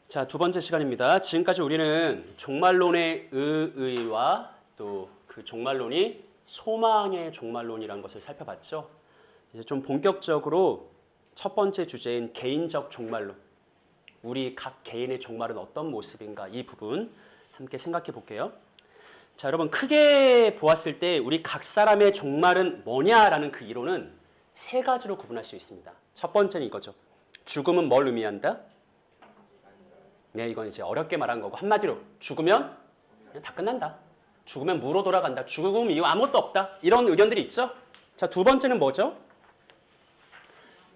자, 두 번째 시간입니다. 지금까지 우리는 종말론의 의의와 또 그 종말론이 소망의 종말론이라는 것을 살펴봤죠. 이제 좀 본격적으로 첫 번째 주제인 개인적 종말론, 우리 각 개인의 종말은 어떤 모습인가, 이 부분 함께 생각해 볼게요. 자, 여러분, 크게 보았을 때 우리 각 사람의 종말은 뭐냐라는 그 이론은 세 가지로 구분할 수 있습니다. 첫 번째는 이거죠. 죽음은 뭘 의미한다? 네, 이건 이제 어렵게 말한 거고, 한마디로 죽으면 그냥 다 끝난다. 죽으면 무로 돌아간다. 죽음 이후 아무것도 없다. 이런 의견들이 있죠. 자, 두 번째는 뭐죠?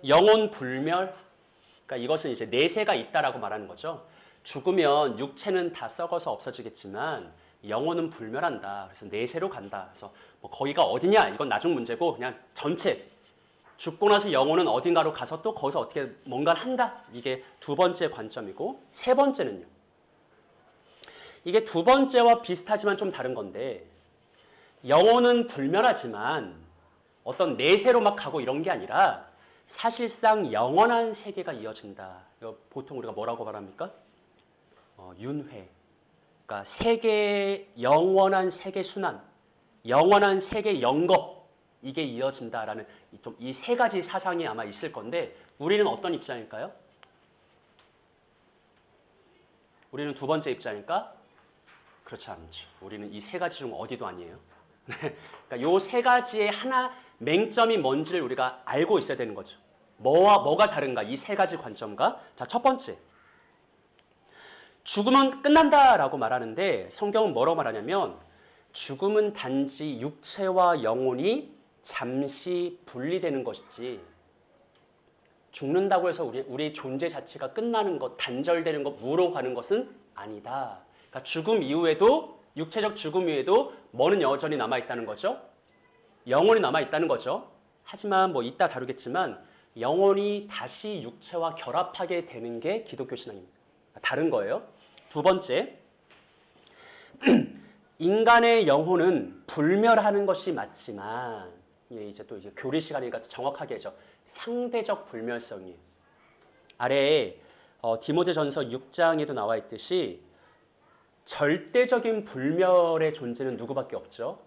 영혼 불멸. 그러니까 이것은 이제 내세가 있다라고 말하는 거죠. 죽으면 육체는 다 썩어서 없어지겠지만 영혼은 불멸한다. 그래서 내세로 간다. 그래서 뭐 거기가 어디냐? 이건 나중 문제고 그냥 전체 죽고 나서 영혼은 어딘가로 가서 또 거기서 어떻게 뭔가를 한다. 이게 두 번째 관점이고, 세 번째는요. 이게 두 번째와 비슷하지만 좀 다른 건데, 영혼은 불멸하지만 어떤 내세로 막 가고 이런 게 아니라 사실상 영원한 세계가 이어진다. 이거 보통 우리가 뭐라고 말합니까? 윤회. 그러니까 세계, 영원한 세계 순환, 영원한 세계 영겁, 이게 이어진다라는 좀 이 세 가지 사상이 아마 있을 건데, 우리는 어떤 입장일까요? 우리는 두 번째 입장일까? 그렇지 않죠. 우리는 이 세 가지 중 어디도 아니에요. 그러니까 요 세 가지의 하나 맹점이 뭔지를 우리가 알고 있어야 되는 거죠. 뭐와 뭐가 다른가? 이 세 가지 관점과. 자, 첫 번째. 죽음은 끝난다라고 말하는데 성경은 뭐라고 말하냐면 죽음은 단지 육체와 영혼이 잠시 분리되는 것이지, 죽는다고 해서 우리 존재 자체가 끝나는 것, 단절되는 것, 무로 가는 것은 아니다. 그러니까 죽음 이후에도, 육체적 죽음 이후에도 뭐는 여전히 남아있다는 거죠? 영혼이 남아있다는 거죠. 하지만 뭐 이따 다루겠지만 영혼이 다시 육체와 결합하게 되는 게 기독교 신앙입니다. 다른 거예요. 두 번째, 인간의 영혼은 불멸하는 것이 맞지만, 이제 또 이제 교리 시간이니까 정확하게 해죠. 상대적 불멸성이에요. 아래에 디모데전서 6장에도 나와 있듯이 절대적인 불멸의 존재는 누구밖에 없죠?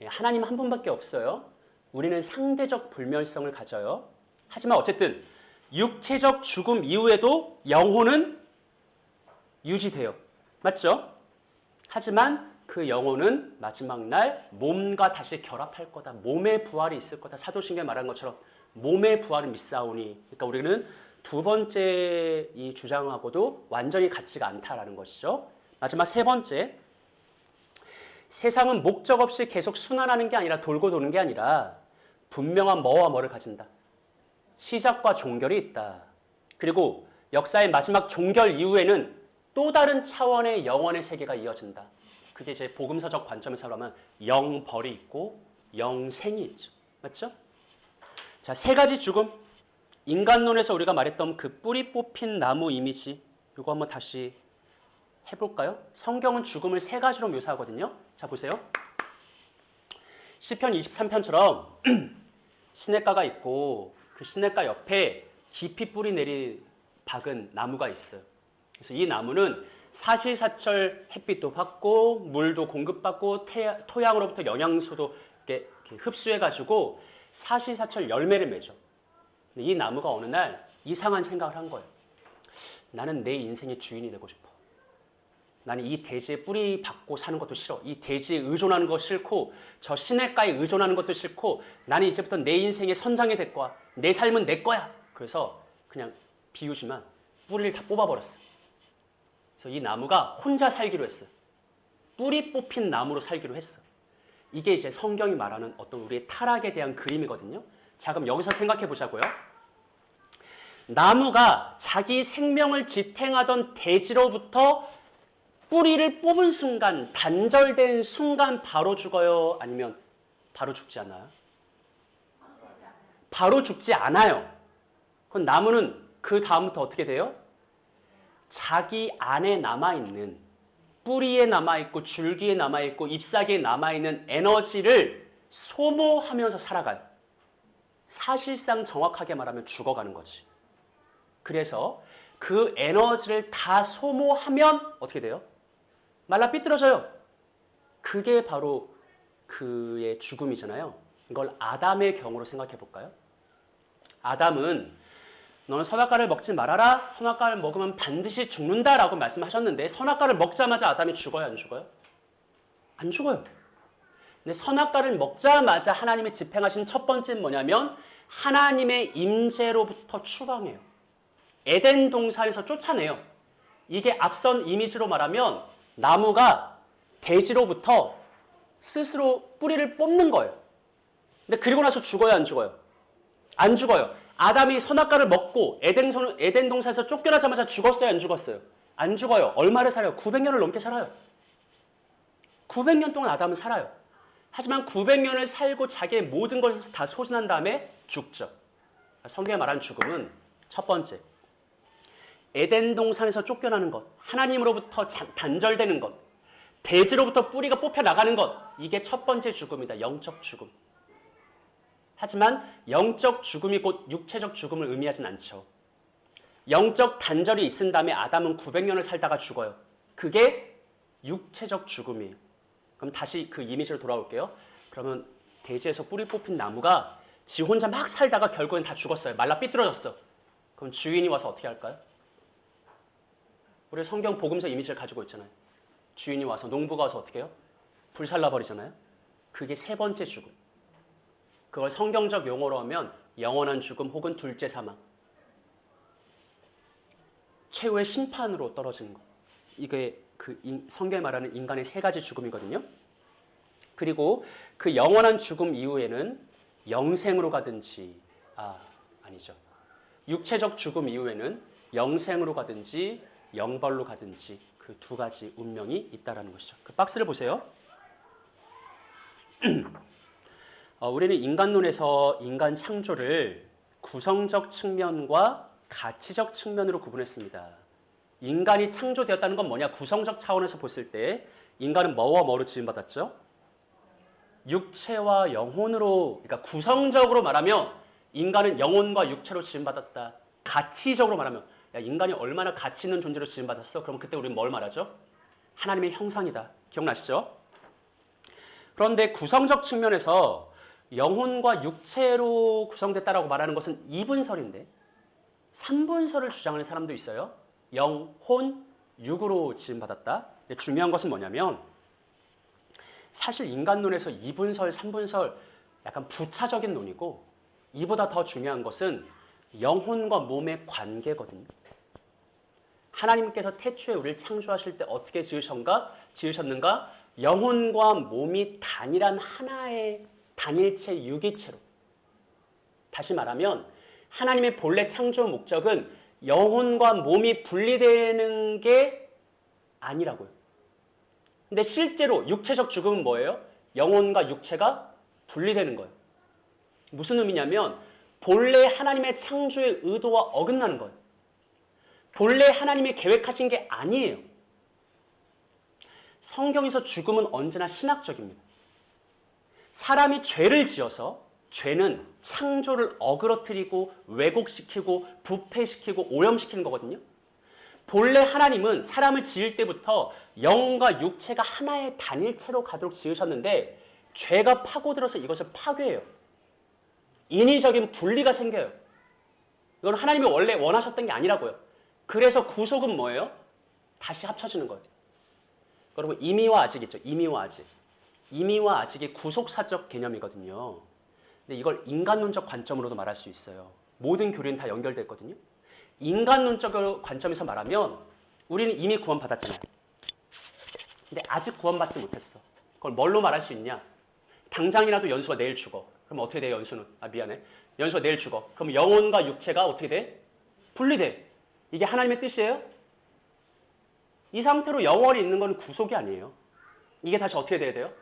하나님 한 분밖에 없어요. 우리는 상대적 불멸성을 가져요. 하지만 어쨌든 육체적 죽음 이후에도 영혼은 유지돼요. 맞죠? 하지만 그 영혼은 마지막 날 몸과 다시 결합할 거다. 몸의 부활이 있을 거다. 사도신경에 말한 것처럼 몸의 부활을 믿사오니. 그러니까 우리는 두 번째 이 주장하고도 완전히 같지가 않다라는 것이죠. 마지막 세 번째, 세상은 목적 없이 계속 순환하는 게 아니라, 돌고 도는 게 아니라 분명한 뭐와 뭐를 가진다. 시작과 종결이 있다. 그리고 역사의 마지막 종결 이후에는 또 다른 차원의 영원의 세계가 이어진다. 그게 이제 복음서적 관점에서 하면 영벌이 있고 영생이 있죠. 맞죠? 자, 세 가지 죽음. 인간론에서 우리가 말했던 그 뿌리 뽑힌 나무 이미지, 이거 한번 다시 해볼까요? 성경은 죽음을 세 가지로 묘사하거든요. 자, 보세요. 시편 23편처럼 시냇가가 있고 그 시냇가 옆에 깊이 뿌리 내리 박은 나무가 있어요. 그래서 이 나무는 사시사철 햇빛도 받고 물도 공급받고 토양으로부터 영양소도 이렇게 흡수해가지고 사시사철 열매를 맺어. 근데 이 나무가 어느 날 이상한 생각을 한 거예요. 나는 내 인생의 주인이 되고 싶어. 나는 이 대지에 뿌리 박고 사는 것도 싫어. 이 대지에 의존하는 거 싫고 저 시냇가에 의존하는 것도 싫고 나는 이제부터 내 인생의 선장이 될 거야. 내 삶은 내 거야. 그래서 그냥 비우지만 뿌리를 다 뽑아버렸어. 그래서 이 나무가 혼자 살기로 했어. 뿌리 뽑힌 나무로 살기로 했어. 이게 이제 성경이 말하는 어떤 우리의 타락에 대한 그림이거든요. 자, 그럼 여기서 생각해 보자고요. 나무가 자기 생명을 지탱하던 대지로부터 뿌리를 뽑은 순간, 단절된 순간 바로 죽어요? 아니면 바로 죽지 않아요? 바로 죽지 않아요. 그럼 나무는 그 다음부터 어떻게 돼요? 자기 안에 남아있는, 뿌리에 남아있고 줄기에 남아있고 잎사귀에 남아있는 에너지를 소모하면서 살아가요. 사실상 정확하게 말하면 죽어가는 거지. 그래서 그 에너지를 다 소모하면 어떻게 돼요? 말라 삐뚤어져요. 그게 바로 그의 죽음이잖아요. 이걸 아담의 경우로 생각해 볼까요? 아담은 너는 선악과를 먹지 말아라. 선악과를 먹으면 반드시 죽는다라고 말씀하셨는데 선악과를 먹자마자 아담이 죽어요, 안 죽어요? 안 죽어요. 근데 선악과를 먹자마자 하나님이 집행하신 첫 번째는 뭐냐면 하나님의 임재로부터 추방해요. 에덴 동산에서 쫓아내요. 이게 앞선 이미지로 말하면 나무가 대지로부터 스스로 뿌리를 뽑는 거예요. 근데 그리고 나서 죽어요, 안 죽어요? 안 죽어요. 아담이 선악과를 먹고 에덴 동산에서 쫓겨나자마자 죽었어요, 안 죽었어요? 안 죽어요. 얼마를 살아요? 900년을 넘게 살아요. 900년 동안 아담은 살아요. 하지만 900년을 살고 자기의 모든 것을 다 소진한 다음에 죽죠. 성경에 말하는 죽음은 첫 번째, 에덴 동산에서 쫓겨나는 것, 하나님으로부터 단절되는 것, 대지로부터 뿌리가 뽑혀 나가는 것, 이게 첫 번째 죽음이다. 영적 죽음. 하지만 영적 죽음이 곧 육체적 죽음을 의미하진 않죠. 영적 단절이 있은 다음에 아담은 900년을 살다가 죽어요. 그게 육체적 죽음이에요. 그럼 다시 그 이미지로 돌아올게요. 그러면 대지에서 뿌리 뽑힌 나무가 지 혼자 막 살다가 결국엔 다 죽었어요. 말라 삐뚤어졌어. 그럼 주인이 와서 어떻게 할까요? 우리 성경 복음서 이미지를 가지고 있잖아요. 주인이 와서, 농부가 와서 어떻게 해요? 불살라버리잖아요. 그게 세 번째 죽음. 그걸 성경적 용어로 하면 영원한 죽음 혹은 둘째 사망. 최후의 심판으로 떨어지는 것. 이게 성경에 말하는 인간의 세 가지 죽음이거든요. 그리고 그 영원한 죽음 이후에는 영생으로 가든지, 아니죠. 육체적 죽음 이후에는 영생으로 가든지 영벌로 가든지 그 두 가지 운명이 있다라는 것이죠. 그 박스를 보세요. 우리는 인간론에서 인간 창조를 구성적 측면과 가치적 측면으로 구분했습니다. 인간이 창조되었다는 건 뭐냐? 구성적 차원에서 봤을 때 인간은 뭐와 뭐로 지음받았죠? 육체와 영혼으로, 그러니까 구성적으로 말하면 인간은 영혼과 육체로 지음받았다. 가치적으로 말하면 야, 인간이 얼마나 가치 있는 존재로 지음받았어? 그럼 그때 우리는 뭘 말하죠? 하나님의 형상이다. 기억나시죠? 그런데 구성적 측면에서 영혼과 육체로 구성됐다라고 말하는 것은 2분설인데 3분설을 주장하는 사람도 있어요. 영, 혼, 육으로 지음받았다. 근데 중요한 것은 뭐냐면 사실 인간론에서 2분설, 3분설 약간 부차적인 논이고 이보다 더 중요한 것은 영혼과 몸의 관계거든요. 하나님께서 태초에 우리를 창조하실 때 어떻게 지으셨는가? 영혼과 몸이 단일한 하나의 단일체 유기체로. 다시 말하면 하나님의 본래 창조 목적은 영혼과 몸이 분리되는 게 아니라고요. 근데 실제로 육체적 죽음은 뭐예요? 영혼과 육체가 분리되는 거예요. 무슨 의미냐면 본래 하나님의 창조의 의도와 어긋나는 거예요. 본래 하나님이 계획하신 게 아니에요. 성경에서 죽음은 언제나 신학적입니다. 사람이 죄를 지어서 죄는 창조를 어그러뜨리고 왜곡시키고 부패시키고 오염시키는 거거든요. 본래 하나님은 사람을 지을 때부터 영과 육체가 하나의 단일체로 가도록 지으셨는데 죄가 파고들어서 이것을 파괴해요. 인위적인 분리가 생겨요. 이건 하나님이 원래 원하셨던 게 아니라고요. 그래서 구속은 뭐예요? 다시 합쳐지는 거예요. 여러분 임의와 아직 있죠. 임의와 아직. 임의와 아직이 구속사적 개념이거든요. 근데 이걸 인간론적 관점으로도 말할 수 있어요. 모든 교리는 다 연결됐거든요. 인간론적 관점에서 말하면 우리는 이미 구원받았잖아요. 근데 아직 구원받지 못했어. 그걸 뭘로 말할 수 있냐? 당장이라도 연수가 내일 죽어. 그럼 어떻게 돼, 연수는? 미안해. 연수가 내일 죽어. 그럼 영혼과 육체가 어떻게 돼? 분리돼. 이게 하나님의 뜻이에요? 이 상태로 영원히 있는 건 구속이 아니에요. 이게 다시 어떻게 돼야 돼요?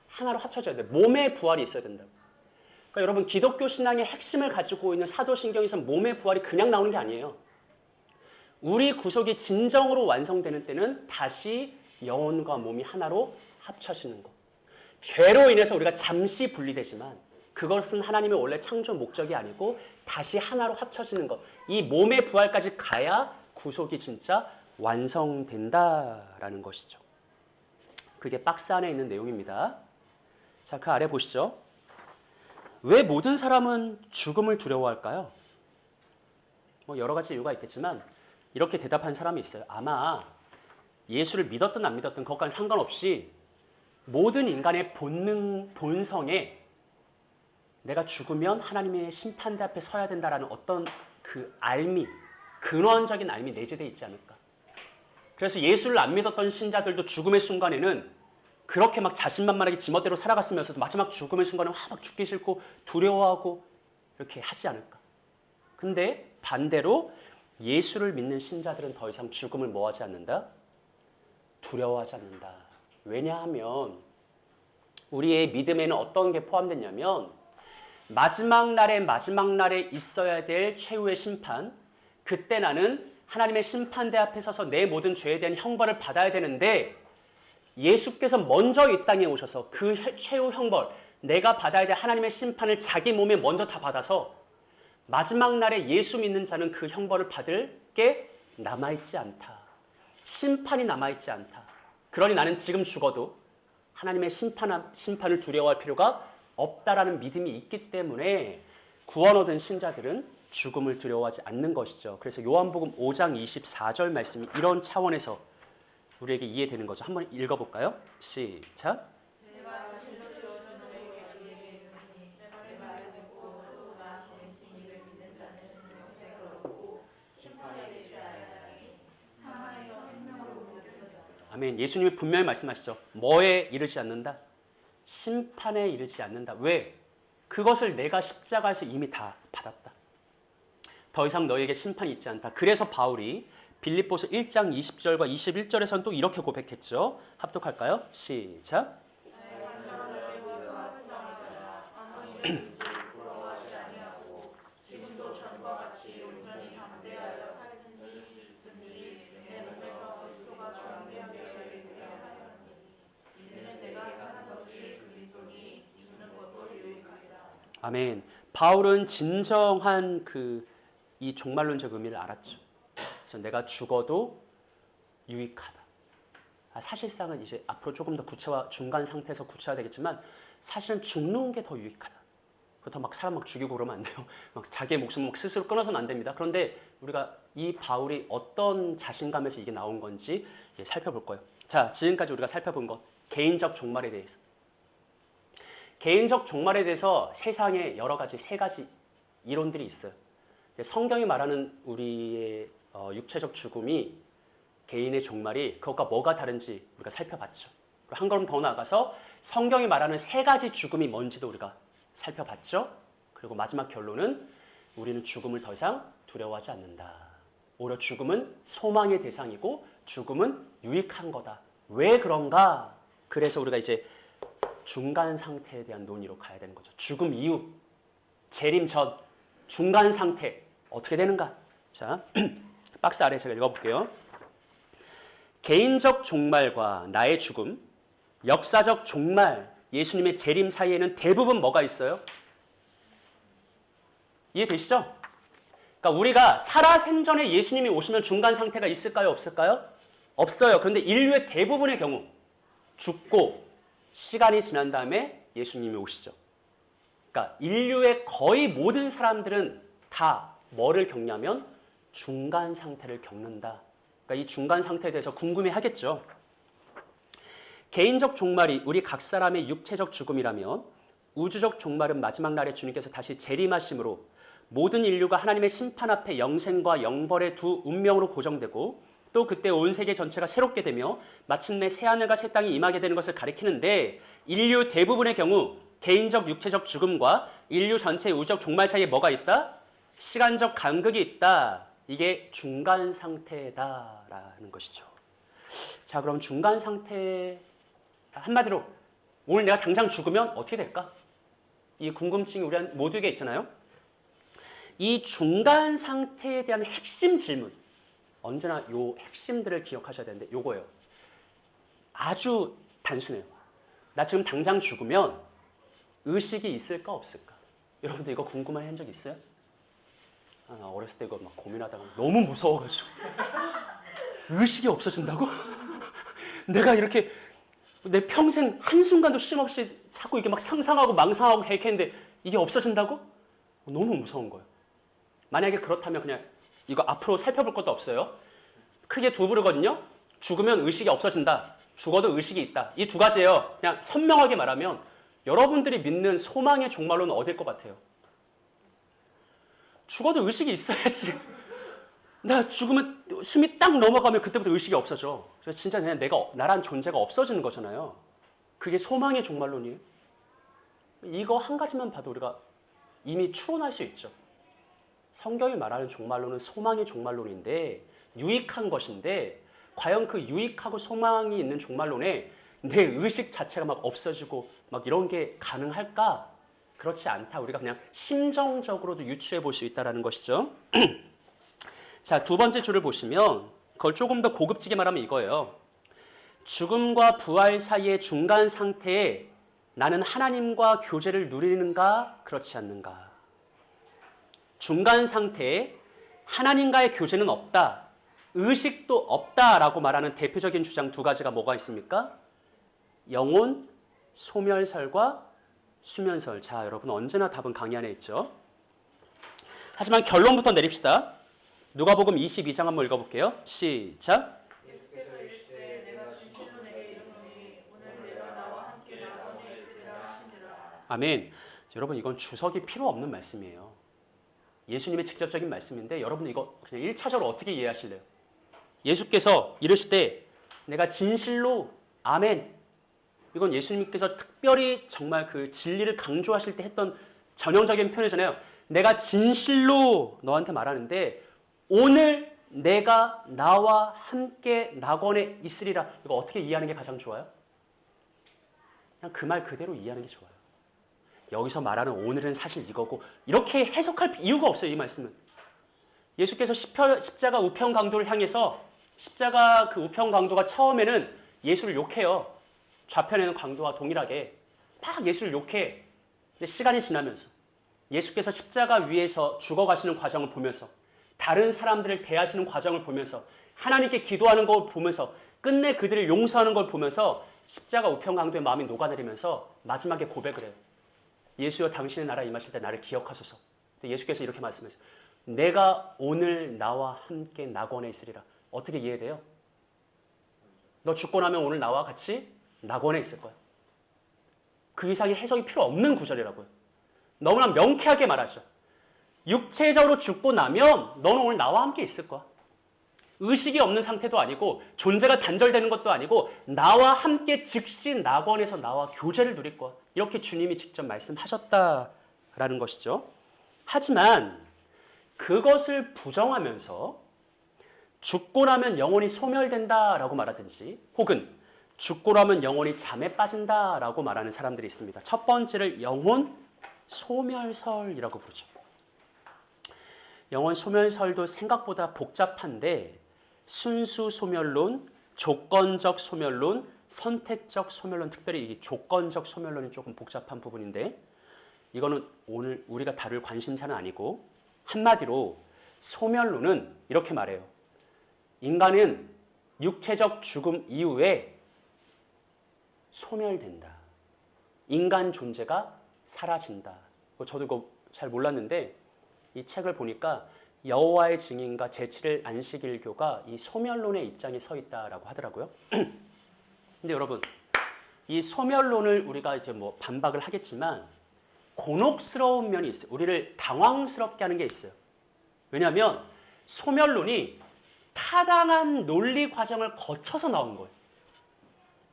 하나로 합쳐져야 돼요. 몸의 부활이 있어야 된다고. 그러니까 여러분 기독교 신앙의 핵심을 가지고 있는 사도신경에서 몸의 부활이 그냥 나오는 게 아니에요. 우리 구속이 진정으로 완성되는 때는 다시 영혼과 몸이 하나로 합쳐지는 것. 죄로 인해서 우리가 잠시 분리되지만 그것은 하나님의 원래 창조 목적이 아니고 다시 하나로 합쳐지는 것. 이 몸의 부활까지 가야 구속이 진짜 완성된다라는 것이죠. 그게 박스 안에 있는 내용입니다. 자, 그 아래 보시죠. 왜 모든 사람은 죽음을 두려워할까요? 뭐 여러 가지 이유가 있겠지만 이렇게 대답한 사람이 있어요. 아마 예수를 믿었든 안 믿었든 그것과는 상관없이 모든 인간의 본성에 내가 죽으면 하나님의 심판대 앞에 서야 된다라는 어떤 그 알미, 근원적인 알미 내재되어 있지 않을까. 그래서 예수를 안 믿었던 신자들도 죽음의 순간에는 그렇게 막 자신만만하게 지멋대로 살아갔으면서도 마지막 죽음의 순간에 막 죽기 싫고 두려워하고 이렇게 하지 않을까. 근데 반대로 예수를 믿는 신자들은 더 이상 죽음을 뭐하지 않는다? 두려워하지 않는다. 왜냐하면 우리의 믿음에는 어떤 게 포함됐냐면 마지막 날에 있어야 될 최후의 심판, 그때 나는 하나님의 심판대 앞에 서서 내 모든 죄에 대한 형벌을 받아야 되는데 예수께서 먼저 이 땅에 오셔서 그 최후 형벌, 내가 받아야 될 하나님의 심판을 자기 몸에 먼저 다 받아서 마지막 날에 예수 믿는 자는 그 형벌을 받을 게 남아있지 않다. 심판이 남아있지 않다. 그러니 나는 지금 죽어도 하나님의 심판을 두려워할 필요가 없다라는 믿음이 있기 때문에 구원 얻은 신자들은 죽음을 두려워하지 않는 것이죠. 그래서 요한복음 5장 24절 말씀이 이런 차원에서 우리에게 이해되는 거죠. 한번 읽어볼까요? 시작. 아멘. 예수님이 분명히 말씀하시죠. 뭐에 이르지 않는다? 심판에 이르지 않는다. 왜? 그것을 내가 십자가에서 이미 다 받았다. 더 이상 너에게 심판이 있지 않다. 그래서 바울이 빌립보서 1장 20절과 21절에서는 또 이렇게 고백했죠. 합독할까요? 시작. 아멘. 바울은 진정한 이 종말론적 의미를 알았죠. 그래서 내가 죽어도 유익하다. 사실상은 이제 앞으로 조금 더 중간 상태에서 구체화되겠지만 사실은 죽는 게 더 유익하다. 그렇다고 막 사람 막 죽이고 그러면 안 돼요. 막 자기의 목숨 막 스스로 끊어서는 안 됩니다. 그런데 우리가 이 바울이 어떤 자신감에서 이게 나온 건지 살펴볼 거예요. 자, 지금까지 우리가 살펴본 것, 개인적 종말에 대해서. 개인적 종말에 대해서 세상에 여러 가지, 세 가지 이론들이 있어요. 성경이 말하는 우리의 육체적 죽음이 개인의 종말이 그것과 뭐가 다른지 우리가 살펴봤죠. 한 걸음 더 나아가서 성경이 말하는 세 가지 죽음이 뭔지도 우리가 살펴봤죠. 그리고 마지막 결론은 우리는 죽음을 더 이상 두려워하지 않는다. 오히려 죽음은 소망의 대상이고 죽음은 유익한 거다. 왜 그런가? 그래서 우리가 이제 중간 상태에 대한 논의로 가야 되는 거죠. 죽음 이후, 재림 전, 중간 상태 어떻게 되는가? 자, 박스 아래 제가 읽어볼게요. 개인적 종말과 나의 죽음, 역사적 종말, 예수님의 재림 사이에는 대부분 뭐가 있어요? 이해되시죠? 그러니까 우리가 살아생전에 예수님이 오시면 중간 상태가 있을까요? 없을까요? 없어요. 그런데 인류의 대부분의 경우 죽고 시간이 지난 다음에 예수님이 오시죠. 그러니까 인류의 거의 모든 사람들은 다 뭐를 겪냐면 중간 상태를 겪는다. 그러니까 이 중간 상태에 대해서 궁금해 하겠죠. 개인적 종말이 우리 각 사람의 육체적 죽음이라면 우주적 종말은 마지막 날에 주님께서 다시 재림하심으로 모든 인류가 하나님의 심판 앞에 영생과 영벌의 두 운명으로 고정되고 또 그때 온 세계 전체가 새롭게 되며 마침내 새하늘과 새 땅이 임하게 되는 것을 가리키는데 인류 대부분의 경우 개인적 육체적 죽음과 인류 전체의 우주적 종말 사이에 뭐가 있다? 시간적 간극이 있다. 이게 중간 상태다라는 것이죠. 자, 그럼 중간 상태 한마디로 오늘 내가 당장 죽으면 어떻게 될까? 이 궁금증이 우리 모두에게 있잖아요. 이 중간 상태에 대한 핵심 질문, 언제나 요 핵심들을 기억하셔야 되는데 요거예요. 아주 단순해요. 나 지금 당장 죽으면 의식이 있을까 없을까? 여러분들 이거 궁금해 한 적 있어요? 나 어렸을 때 이거 막 고민하다가 너무 무서워가지고 의식이 없어진다고? 내가 이렇게 내 평생 한순간도 쉼없이 자꾸 이게 막 상상하고 망상하고 계획했는데 이게 없어진다고? 너무 무서운 거예요. 만약에 그렇다면 그냥 이거 앞으로 살펴볼 것도 없어요. 크게 두 부류거든요. 죽으면 의식이 없어진다. 죽어도 의식이 있다. 이 두 가지예요. 그냥 선명하게 말하면 여러분들이 믿는 소망의 종말로는 어딜 것 같아요? 죽어도 의식이 있어야지. 나 죽으면 숨이 딱 넘어가면 그때부터 의식이 없어져. 그래서 진짜 그냥 나란 존재가 없어지는 거잖아요. 그게 소망의 종말론이에요. 이거 한 가지만 봐도 우리가 이미 추론할 수 있죠. 성경이 말하는 종말론은 소망의 종말론인데 유익한 것인데 과연 그 유익하고 소망이 있는 종말론에 내 의식 자체가 막 없어지고 막 이런 게 가능할까? 그렇지 않다. 우리가 그냥 심정적으로도 유추해 볼 수 있다는 것이죠. 자, 두 번째 줄을 보시면 그걸 조금 더 고급지게 말하면 이거예요. 죽음과 부활 사이의 중간 상태에 나는 하나님과 교제를 누리는가 그렇지 않는가. 중간 상태에 하나님과의 교제는 없다. 의식도 없다라고 말하는 대표적인 주장 두 가지가 뭐가 있습니까? 영혼, 소멸설과 수면설. 자, 여러분 언제나 답은 강의 안에 있죠. 하지만 결론부터 내립시다. 누가복음 22장 한번 읽어볼게요. 시작. 예수께서 이르시되 내가 진실로 내게 이르노니 오늘 내가 나와 함께 낙원에 있으리라 하시니라. 아멘. 여러분 이건 주석이 필요 없는 말씀이에요. 예수님의 직접적인 말씀인데 여러분 이거 그냥 1차적으로 어떻게 이해하실래요? 예수께서 이르시되 내가 진실로 아멘. 이건 예수님께서 특별히 정말 그 진리를 강조하실 때 했던 전형적인 표현이잖아요. 내가 진실로 너한테 말하는데 오늘 내가 나와 함께 낙원에 있으리라. 이거 어떻게 이해하는 게 가장 좋아요? 그냥 그 말 그대로 이해하는 게 좋아요. 여기서 말하는 오늘은 사실 이거고 이렇게 해석할 이유가 없어요. 이 말씀은. 예수께서 십자가 우편 강도를 향해서 십자가 그 우편 강도가 처음에는 예수를 욕해요. 좌편에는 강도와 동일하게 막 예수를 욕해. 근데 시간이 지나면서 예수께서 십자가 위에서 죽어가시는 과정을 보면서 다른 사람들을 대하시는 과정을 보면서 하나님께 기도하는 걸 보면서 끝내 그들을 용서하는 걸 보면서 십자가 우편 강도의 마음이 녹아내리면서 마지막에 고백을 해요. 예수여 당신의 나라 임하실 때 나를 기억하소서. 예수께서 이렇게 말씀하세요. 내가 오늘 나와 함께 낙원에 있으리라. 어떻게 이해돼요? 너 죽고 나면 오늘 나와 같이 낙원에 있을 거야. 그 이상의 해석이 필요 없는 구절이라고요. 너무나 명쾌하게 말하죠. 육체적으로 죽고 나면 너는 오늘 나와 함께 있을 거야. 의식이 없는 상태도 아니고 존재가 단절되는 것도 아니고 나와 함께 즉시 낙원에서 나와 교제를 누릴 거야. 이렇게 주님이 직접 말씀하셨다라는 것이죠. 하지만 그것을 부정하면서 죽고 나면 영혼이 소멸된다라고 말하든지 혹은 죽고 나면 영혼이 잠에 빠진다라고 말하는 사람들이 있습니다. 첫 번째를 영혼 소멸설이라고 부르죠. 영혼 소멸설도 생각보다 복잡한데 순수 소멸론, 조건적 소멸론, 선택적 소멸론, 특별히 이 조건적 소멸론이 조금 복잡한 부분인데 이거는 오늘 우리가 다룰 관심사는 아니고 한마디로 소멸론은 이렇게 말해요. 인간은 육체적 죽음 이후에 소멸된다. 인간 존재가 사라진다. 저도 이거 잘 몰랐는데 이 책을 보니까 여호와의 증인과 제7일 안식일교가 이 소멸론의 입장에 서 있다라고 하더라고요. 근데 여러분 이 소멸론을 우리가 이제 뭐 반박을 하겠지만 곤혹스러운 면이 있어요. 우리를 당황스럽게 하는 게 있어요. 왜냐하면 소멸론이 타당한 논리 과정을 거쳐서 나온 거예요.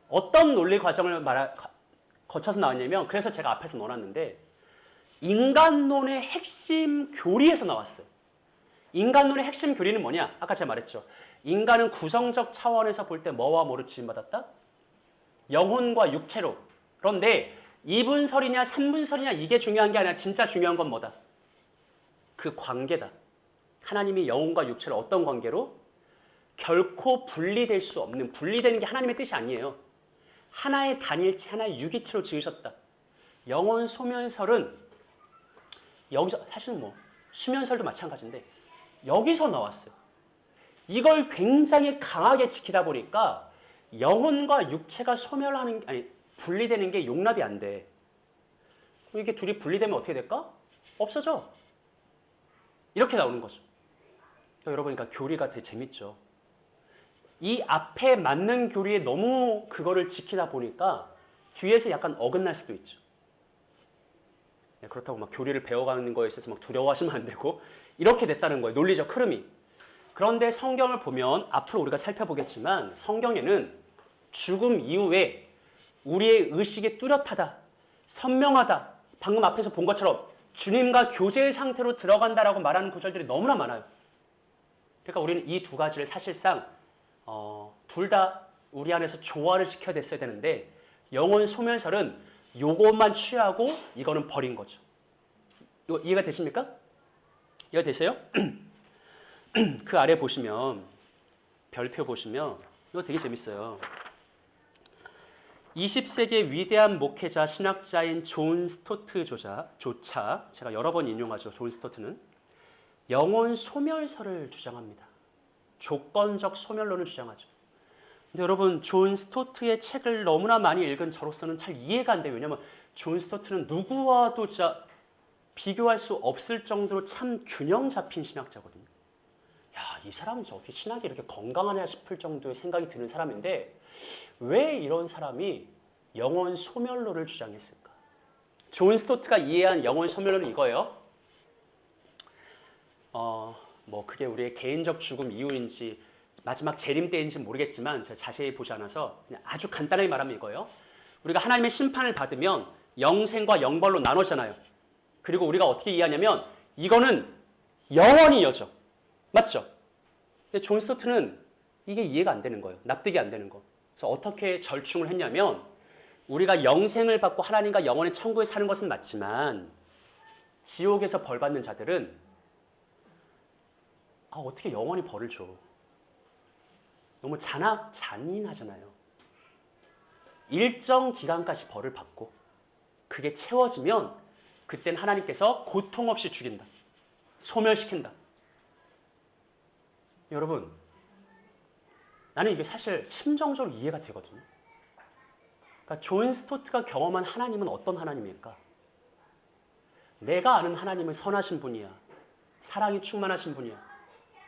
어떤 논리 과정을 거쳐서 나왔냐면 그래서 제가 앞에서 넣어놨는데 인간론의 핵심 교리에서 나왔어요. 인간론의 핵심 교리는 뭐냐? 아까 제가 말했죠. 인간은 구성적 차원에서 볼 때 뭐와 뭐로 지음받았다? 영혼과 육체로. 그런데 2분설이냐 3분설이냐 이게 중요한 게 아니라 진짜 중요한 건 뭐다? 그 관계다. 하나님이 영혼과 육체를 어떤 관계로? 결코 분리될 수 없는, 분리되는 게 하나님의 뜻이 아니에요. 하나의 단일체, 하나의 유기체로 지으셨다. 영혼 소멸설은 여기서 사실은 뭐 수면설도 마찬가지인데 여기서 나왔어요. 이걸 굉장히 강하게 지키다 보니까 영혼과 육체가 소멸하는 아니 분리되는 게 용납이 안 돼. 이게 둘이 분리되면 어떻게 될까? 없어져. 이렇게 나오는 거죠. 여러분, 그러니까 교리가 되게 재밌죠. 이 앞에 맞는 교리에 너무 그거를 지키다 보니까 뒤에서 약간 어긋날 수도 있죠. 그렇다고 막 교리를 배워가는 거에 있어서 막 두려워하시면 안 되고 이렇게 됐다는 거예요. 논리적 흐름이. 그런데 성경을 보면 앞으로 우리가 살펴보겠지만 성경에는 죽음 이후에 우리의 의식이 뚜렷하다, 선명하다, 방금 앞에서 본 것처럼 주님과 교제의 상태로 들어간다라고 말하는 구절들이 너무나 많아요. 그러니까 우리는 이 두 가지를 사실상 둘 다 우리 안에서 조화를 시켜야 됐어야 되는데 영혼 소멸설은 요것만 취하고 이거는 버린 거죠. 이거 이해가 되십니까? 이해가 되세요? 그 아래 보시면 별표 보시면 이거 되게 재밌어요. 20세기의 위대한 목회자 신학자인 존 스토트 조차 제가 여러 번 인용하죠. 존 스토트는 영혼 소멸설을 주장합니다. 조건적 소멸론을 주장하죠. 근데 여러분 존 스토트의 책을 너무나 많이 읽은 저로서는 잘 이해가 안 돼요. 왜냐하면 존 스토트는 누구와도 진짜 비교할 수 없을 정도로 참 균형 잡힌 신학자거든요. 야, 이 사람은 어떻게 신학이 이렇게 건강하냐 싶을 정도의 생각이 드는 사람인데 왜 이런 사람이 영혼 소멸론을 주장했을까? 존 스토트가 이해한 영혼 소멸론은 이거예요. 뭐 그게 우리의 개인적 죽음 이후인지 마지막 재림 때인지 모르겠지만 제가 자세히 보지 않아서 그냥 아주 간단하게 말하면 이거예요. 우리가 하나님의 심판을 받으면 영생과 영벌로 나눠잖아요. 그리고 우리가 어떻게 이해하냐면 이거는 영원히 이어져. 맞죠? 근데 존 스토트는 이게 이해가 안 되는 거예요. 납득이 안 되는 거. 그래서 어떻게 절충을 했냐면 우리가 영생을 받고 하나님과 영원의 천국에 사는 것은 맞지만 지옥에서 벌 받는 자들은 어떻게 영원히 벌을 줘. 너무 잔인하잖아요. 일정 기간까지 벌을 받고 그게 채워지면 그땐 하나님께서 고통 없이 죽인다. 소멸시킨다. 여러분, 나는 이게 사실 심정적으로 이해가 되거든요. 그러니까 존 스토트가 경험한 하나님은 어떤 하나님일까? 내가 아는 하나님은 선하신 분이야. 사랑이 충만하신 분이야.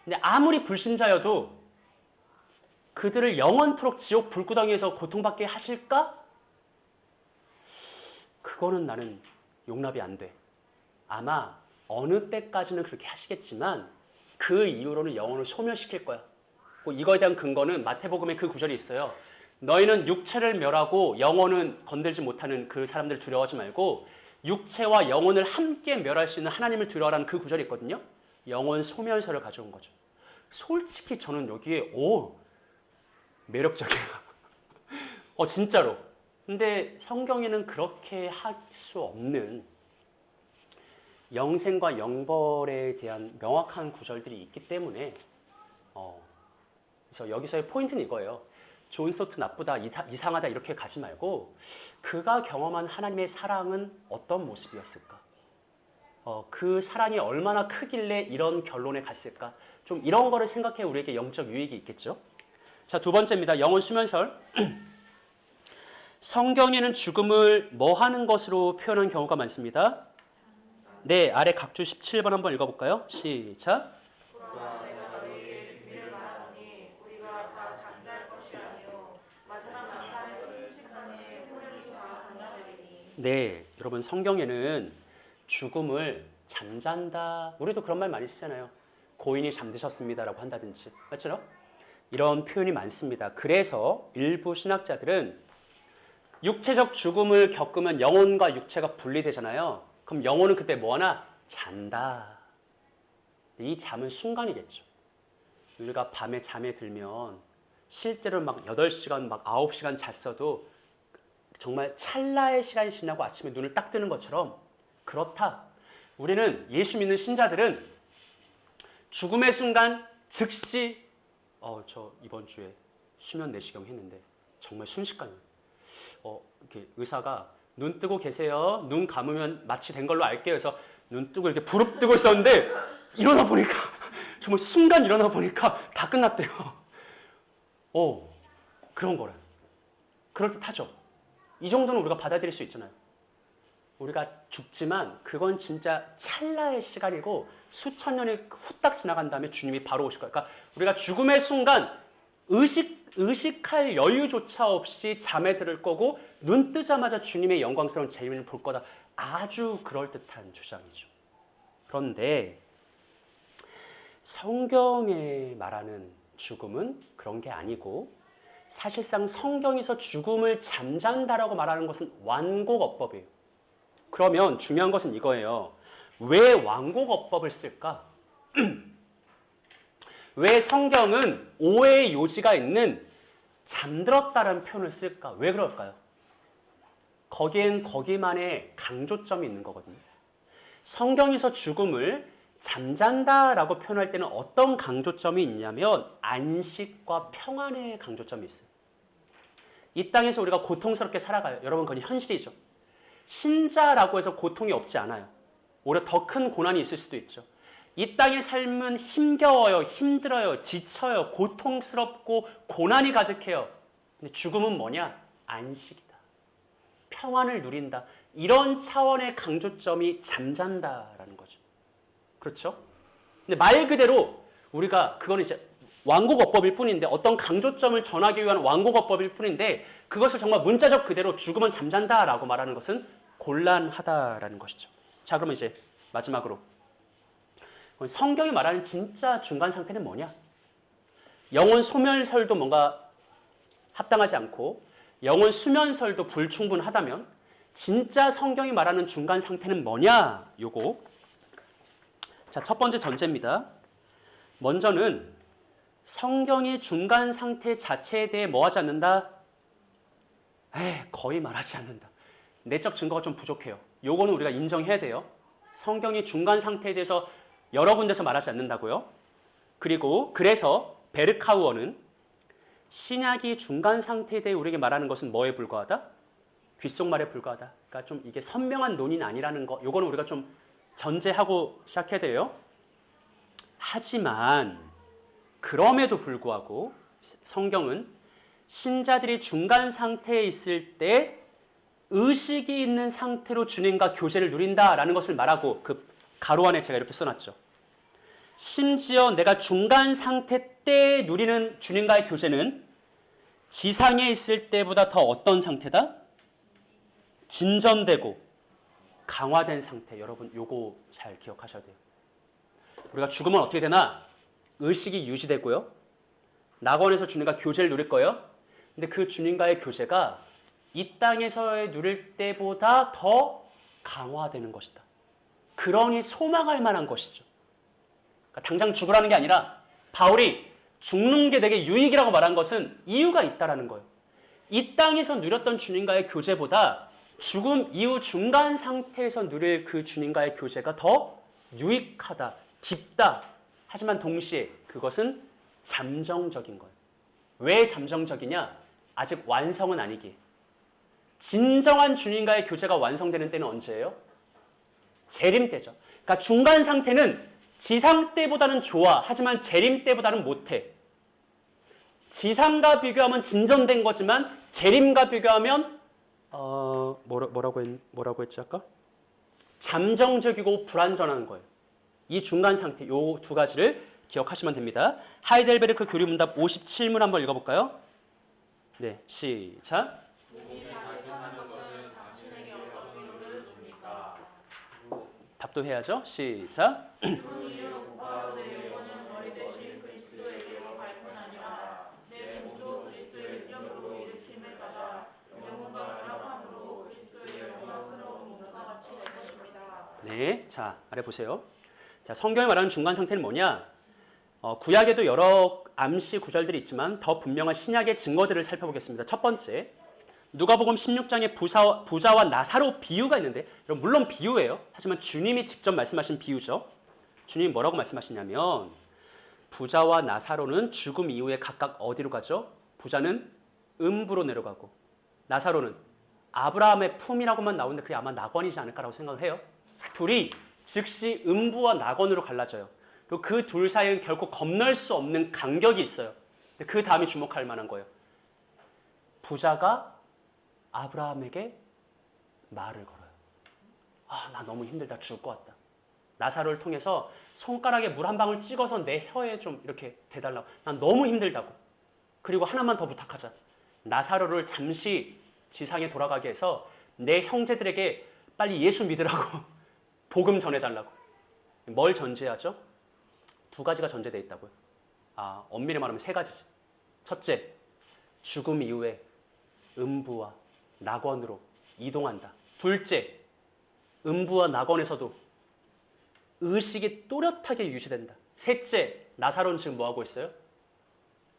근데 아무리 불신자여도 그들을 영원토록 지옥 불구덩이에서 고통받게 하실까? 그거는 나는 용납이 안 돼. 아마 어느 때까지는 그렇게 하시겠지만 그 이후로는 영혼을 소멸시킬 거야. 이거에 대한 근거는 마태복음에 그 구절이 있어요. 너희는 육체를 멸하고 영혼은 건들지 못하는 그 사람들을 두려워하지 말고 육체와 영혼을 함께 멸할 수 있는 하나님을 두려워하라는 그 구절이 있거든요. 영혼 소멸설을 가져온 거죠. 솔직히 저는 여기에 매력적이야. 진짜로. 근데 성경에는 그렇게 할 수 없는 영생과 영벌에 대한 명확한 구절들이 있기 때문에 그래서 여기서의 포인트는 이거예요. 존 스토트 나쁘다, 이상하다 이렇게 가지 말고 그가 경험한 하나님의 사랑은 어떤 모습이었을까? 그 사랑이 얼마나 크길래 이런 결론에 갔을까? 좀 이런 거를 생각해 우리에게 영적 유익이 있겠죠. 자, 두 번째입니다. 영혼 수면설. 성경에는 죽음을 뭐 하는 것으로 표현한 경우가 많습니다. 네, 아래 각주 17번 한번 읽어볼까요? 시작. 네, 여러분 성경에는 죽음을 잠잔다. 우리도 그런 말 많이 쓰잖아요. 고인이 잠드셨습니다라고 한다든지. 맞죠? 이런 표현이 많습니다. 그래서 일부 신학자들은 육체적 죽음을 겪으면 영혼과 육체가 분리되잖아요. 그럼 영혼은 그때 뭐하나? 잔다. 이 잠은 순간이겠죠. 우리가 밤에 잠에 들면 실제로 막 8시간, 막 9시간 잤어도 정말 찰나의 시간이 지나고 아침에 눈을 딱 뜨는 것처럼 그렇다. 우리는 예수 믿는 신자들은 죽음의 순간 즉시 저 이번 주에 수면 내시경 했는데 정말 순식간이에요. 이렇게 의사가 눈 뜨고 계세요. 눈 감으면 마치 된 걸로 알게요. 그래서 눈 뜨고 이렇게 부릅뜨고 있었는데 일어나 보니까 정말 순간 일어나 보니까 다 끝났대요. 그런 거래. 그럴듯하죠. 이 정도는 우리가 받아들일 수 있잖아요. 우리가 죽지만 그건 진짜 찰나의 시간이고 수천 년이 후딱 지나간 다음에 주님이 바로 오실 거예요. 그러니까 우리가 죽음의 순간 의식할 여유조차 없이 잠에 들을 거고 눈 뜨자마자 주님의 영광스러운 재림을 볼 거다. 아주 그럴듯한 주장이죠. 그런데 성경에 말하는 죽음은 그런 게 아니고 사실상 성경에서 죽음을 잠잔다라고 말하는 것은 완곡어법이에요. 그러면 중요한 것은 이거예요. 왜 완곡어법을 쓸까? 왜 성경은 오해의 요지가 있는 잠들었다라는 표현을 쓸까? 왜 그럴까요? 거기엔 거기만의 강조점이 있는 거거든요. 성경에서 죽음을 잠잔다라고 표현할 때는 어떤 강조점이 있냐면 안식과 평안의 강조점이 있어요. 이 땅에서 우리가 고통스럽게 살아가요. 여러분, 그건 현실이죠. 신자라고 해서 고통이 없지 않아요. 오히려 더 큰 고난이 있을 수도 있죠. 이 땅의 삶은 힘겨워요, 힘들어요, 지쳐요, 고통스럽고 고난이 가득해요. 근데 죽음은 뭐냐? 안식이다. 평안을 누린다. 이런 차원의 강조점이 잠잔다라는 거죠. 그렇죠? 근데 말 그대로 우리가 그거는 이제 완곡어법일 뿐인데 어떤 강조점을 전하기 위한 완곡어법일 뿐인데 그것을 정말 문자적 그대로 죽음은 잠잔다라고 말하는 것은 곤란하다라는 것이죠. 자, 그러면 이제 마지막으로 성경이 말하는 진짜 중간 상태는 뭐냐? 영혼 소멸설도 뭔가 합당하지 않고 영혼 수면설도 불충분하다면 진짜 성경이 말하는 중간 상태는 뭐냐? 요거. 자, 첫 번째 전제입니다. 먼저는 성경이 중간 상태 자체에 대해 뭐 하지 않는다? 거의 말하지 않는다. 내적 증거가 좀 부족해요. 요거는 우리가 인정해야 돼요. 성경이 중간 상태에 대해서 여러 군데서 말하지 않는다고요. 그리고 그래서 베르카우어는 신약이 중간 상태에 대해 우리에게 말하는 것은 뭐에 불과하다? 귓속말에 불과하다. 그러니까 좀 이게 선명한 논의는 아니라는 거. 요거는 우리가 좀 전제하고 시작해야 돼요. 하지만 그럼에도 불구하고 성경은 신자들이 중간 상태에 있을 때 의식이 있는 상태로 주님과 교제를 누린다라는 것을 말하고 그 가로 안에 제가 이렇게 써놨죠. 심지어 내가 중간 상태 때 누리는 주님과의 교제는 지상에 있을 때보다 더 어떤 상태다? 진전되고 강화된 상태. 여러분 요거 잘 기억하셔야 돼요. 우리가 죽으면 어떻게 되나? 의식이 유지되고요. 낙원에서 주님과 교제를 누릴 거예요. 근데 그 주님과의 교제가 이 땅에서의 누릴 때보다 더 강화되는 것이다. 그러니 소망할 만한 것이죠. 그러니까 당장 죽으라는 게 아니라 바울이 죽는 게 되게 유익이라고 말한 것은 이유가 있다라는 거예요. 이 땅에서 누렸던 주님과의 교제보다 죽음 이후 중간 상태에서 누릴 그 주님과의 교제가 더 유익하다, 깊다. 하지만 동시에 그것은 잠정적인 거예요. 왜 잠정적이냐? 아직 완성은 아니기에. 진정한 주님과의 교제가 완성되는 때는 언제예요? 재림 때죠. 그러니까 중간 상태는 지상 때보다는 좋아. 하지만 재림 때보다는 못해. 지상과 비교하면 진전된 거지만 재림과 비교하면 뭐라고 했지 아까? 잠정적이고 불완전한 거예요. 이 중간 상태, 요 두 가지를 기억하시면 됩니다. 하이델베르크 교리문답 57문 한번 읽어볼까요? 네, 시작. 답도 해야죠. 시작. 네, 자 아래 보세요. 자, 성경이 말하는 중간 상태는 뭐냐? 구약에도 여러 암시 구절들이 있지만 더 분명한 신약의 증거들을 살펴보겠습니다. 첫 번째, 누가복음 16장에 부자와 나사로 비유가 있는데, 여러분 물론 비유예요. 하지만 주님이 직접 말씀하신 비유죠. 주님이 뭐라고 말씀하시냐면 부자와 나사로는 죽음 이후에 각각 어디로 가죠? 부자는 음부로 내려가고 나사로는 아브라함의 품이라고만 나오는데 그게 아마 낙원이지 않을까라고 생각을 해요. 둘이 즉시 음부와 낙원으로 갈라져요. 그리고 그 둘 사이엔 결코 건널 수 없는 간격이 있어요. 그 다음이 주목할 만한 거예요. 부자가 아브라함에게 말을 걸어요. 아, 나 너무 힘들다. 죽을 것 같다. 나사로를 통해서 손가락에 물 한 방울 찍어서 내 혀에 좀 이렇게 대달라고. 난 너무 힘들다고. 그리고 하나만 더 부탁하자. 나사로를 잠시 지상에 돌아가게 해서 내 형제들에게 빨리 예수 믿으라고 복음 전해달라고. 뭘 전제하죠? 두 가지가 전제되어 있다고요. 엄밀히 말하면 세 가지지. 첫째, 죽음 이후에 음부와 낙원으로 이동한다. 둘째, 음부와 낙원에서도 의식이 또렷하게 유지된다. 셋째, 나사로는 지금 뭐하고 있어요?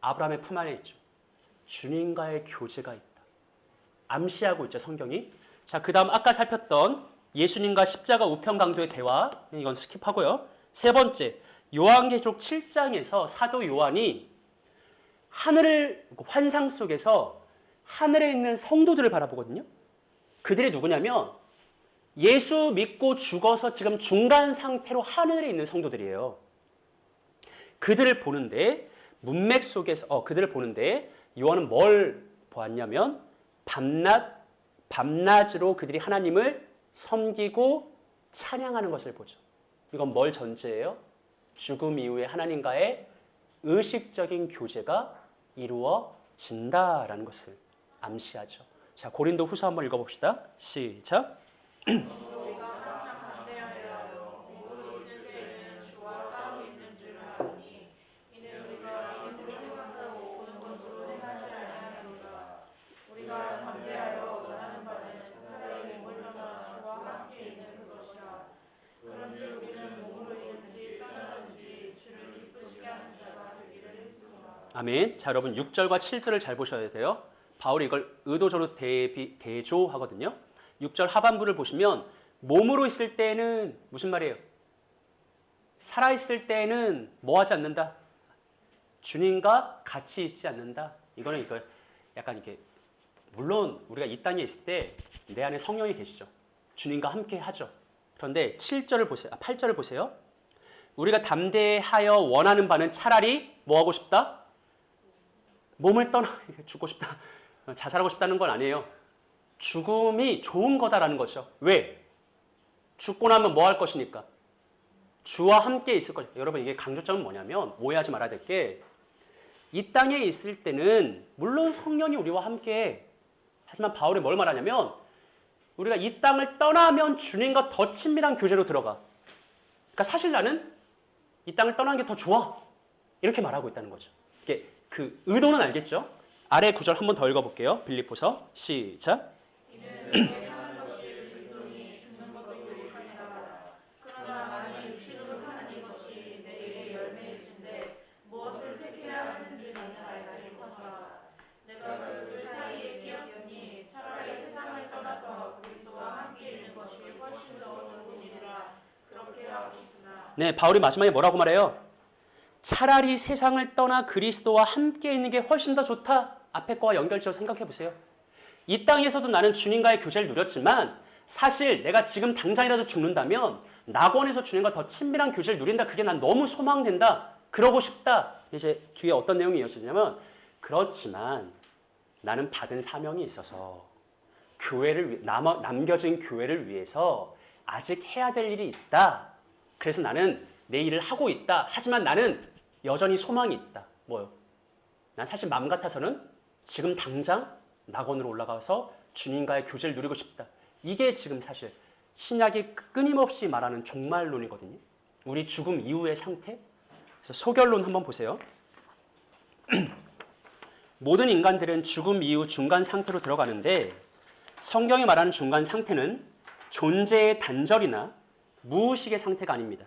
아브라함의 품 안에 있죠. 주님과의 교제가 있다. 암시하고 있죠, 성경이. 자, 그 다음 아까 살폈던 예수님과 십자가 우편강도의 대화, 이건 스킵하고요. 세 번째, 요한계시록 7장에서 사도 요한이 하늘을 환상 속에서 하늘에 있는 성도들을 바라보거든요. 그들이 누구냐면 예수 믿고 죽어서 지금 중간 상태로 하늘에 있는 성도들이에요. 그들을 보는데 문맥 속에서 그들을 보는데 요한은 뭘 보았냐면 밤낮으로 그들이 하나님을 섬기고 찬양하는 것을 보죠. 이건 뭘 전제해요? 죽음 이후에 하나님과의 의식적인 교제가 이루어진다라는 것을 암시하죠. 자, 고린도 후서 한번 읽어봅시다. 시작. 우리가 항상 담대하여 믿고 있을 때에는 주와 따로 있는 줄 아니 이는 우리가 이름으로 행한다고 보는 것으로 행하지 아니하노라. 우리가 담대하여 원하는 바는 차라리 몸을 떠나 주와 함께 있는 것이라. 그런즉 우리는 몸으로 있든지 떠나든지 주를 기쁘시게 하는 자가 되기를 힘쓰노라. 아멘. 자, 여러분 6절과 7절을 잘 보셔야 돼요. 바울이 이걸 의도적으로 대조하거든요. 6절 하반부를 보시면 몸으로 있을 때는 무슨 말이에요? 살아있을 때는 뭐 하지 않는다? 주님과 같이 있지 않는다. 이거는 이거 약간 이렇게 물론 우리가 이 땅에 있을 때 내 안에 성령이 계시죠. 주님과 함께 하죠. 그런데 7절을 보세요. 8절을 보세요. 우리가 담대하여 원하는 바는 차라리 뭐 하고 싶다? 몸을 떠나 죽고 싶다. 자살하고 싶다는 건 아니에요. 죽음이 좋은 거다라는 거죠. 왜? 죽고 나면 뭐 할 것이니까? 주와 함께 있을 것이다. 여러분 이게 강조점은 뭐냐면 오해하지 말아야 될 게 이 땅에 있을 때는 물론 성령이 우리와 함께 하지만 바울이 뭘 말하냐면 우리가 이 땅을 떠나면 주님과 더 친밀한 교제로 들어가. 그러니까 사실 나는 이 땅을 떠나는 게 더 좋아. 이렇게 말하고 있다는 거죠. 이게 그 의도는 알겠죠? 아래 구절 한 번 더 읽어볼게요. 빌립보서 시작. 이는 사는 것이 그리스도니 죽는 것도 유익하니라. 그러나 만일 육신으로 사는 이것이 내일의 열매일진데 무엇을 택해야 하는지 나는 알지 못하노라. 내가 그 둘 사이에 끼었으니 차라리 세상을 떠나서 그리스도와 함께 있는 것이 훨씬 더 좋은 일이라 그렇게 하고 싶으나. 네, 바울이 마지막에 뭐라고 말해요? 차라리 세상을 떠나 그리스도와 함께 있는 게 훨씬 더 좋다. 앞에 거와 연결지어 생각해 보세요. 이 땅에서도 나는 주님과의 교제를 누렸지만 사실 내가 지금 당장이라도 죽는다면 낙원에서 주님과 더 친밀한 교제를 누린다. 그게 난 너무 소망된다. 그러고 싶다. 이제 뒤에 어떤 내용이 이어지냐면 그렇지만 나는 받은 사명이 있어서 남겨진 교회를 위해서 아직 해야 될 일이 있다. 그래서 나는 내 일을 하고 있다. 하지만 나는 여전히 소망이 있다. 뭐요? 난 사실 마음 같아서는 지금 당장 낙원으로 올라가서 주님과의 교제를 누리고 싶다. 이게 지금 사실 신약이 끊임없이 말하는 종말론이거든요. 우리 죽음 이후의 상태. 그래서 소결론 한번 보세요. 모든 인간들은 죽음 이후 중간 상태로 들어가는데 성경이 말하는 중간 상태는 존재의 단절이나 무의식의 상태가 아닙니다.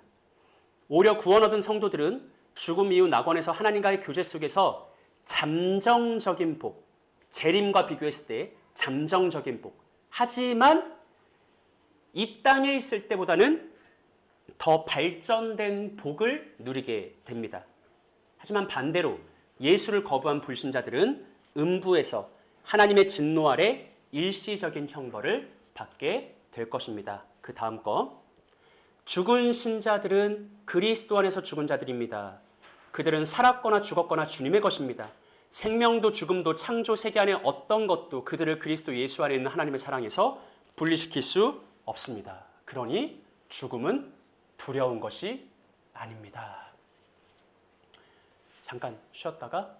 오히려 구원 얻은 성도들은 죽음 이후 낙원에서 하나님과의 교제 속에서 잠정적인 복, 재림과 비교했을 때 잠정적인 복. 하지만 이 땅에 있을 때보다는 더 발전된 복을 누리게 됩니다. 하지만 반대로 예수를 거부한 불신자들은 음부에서 하나님의 진노 아래 일시적인 형벌을 받게 될 것입니다. 그 다음 거. 죽은 신자들은 그리스도 안에서 죽은 자들입니다. 그들은 살았거나 죽었거나 주님의 것입니다. 생명도 죽음도 창조 세계 안에 어떤 것도 그들을 그리스도 예수 안에 있는 하나님의 사랑에서 분리시킬 수 없습니다. 그러니 죽음은 두려운 것이 아닙니다. 잠깐 쉬었다가